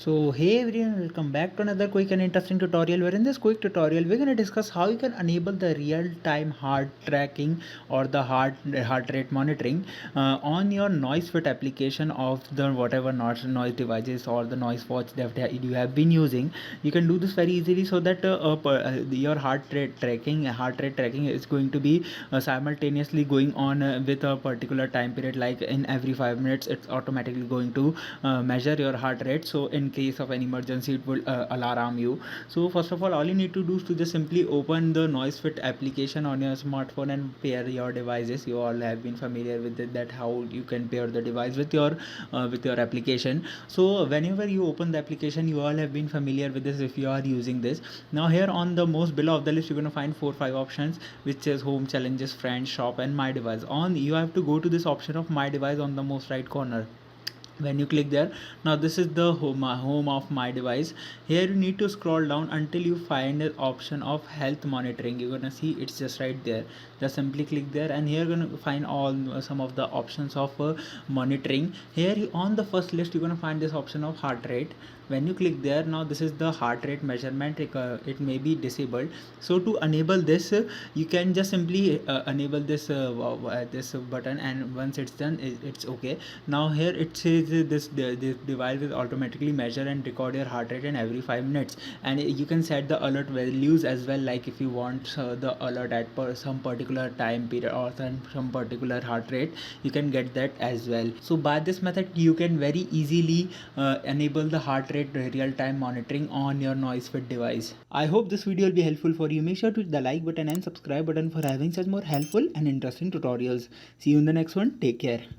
So hey everyone, welcome back to another quick and interesting tutorial, where in this quick tutorial we're going to discuss how you can enable the real-time heart tracking or the heart rate monitoring on your noise fit application of the whatever noise devices or the noise watch that you have been using. You can do this very easily, so that your heart rate tracking is going to be simultaneously going on with a particular time period. Like in every 5 minutes it's automatically going to measure your heart rate, so in case of an emergency it will alarm you. So first of all you need to do is to just simply open the noise fit application on your smartphone and pair your devices. You all have been familiar with it, that how you can pair the device with your application. So whenever you open the application, you all have been familiar with this if you are using this. Now here on the most below of the list, you're going to find 4 5 options, which is home, challenges, friends, shop and my device. On you have to go to this option of my device on the most right corner. When you click there, now this is the home of my device. Here you need to scroll down until you find the option of health monitoring. You're gonna see it's just right there. Just simply click there, and here you're gonna find all some of the options of monitoring. Here on the first list you're gonna find this option of heart rate. When you click there, now this is the heart rate measurement. It may be disabled, so to enable this you can just simply enable this button, and once it's done, it's okay. Now here it says this device will automatically measure and record your heart rate in every 5 minutes, and you can set the alert values as well. Like if you want the alert at some particular time period or some particular heart rate, you can get that as well. So by this method you can very easily enable the heart rate real-time monitoring on your noise fit device. I hope this video will be helpful for you. Make sure to hit the like button and subscribe button for having such more helpful and interesting tutorials. See you in the next one. Take care.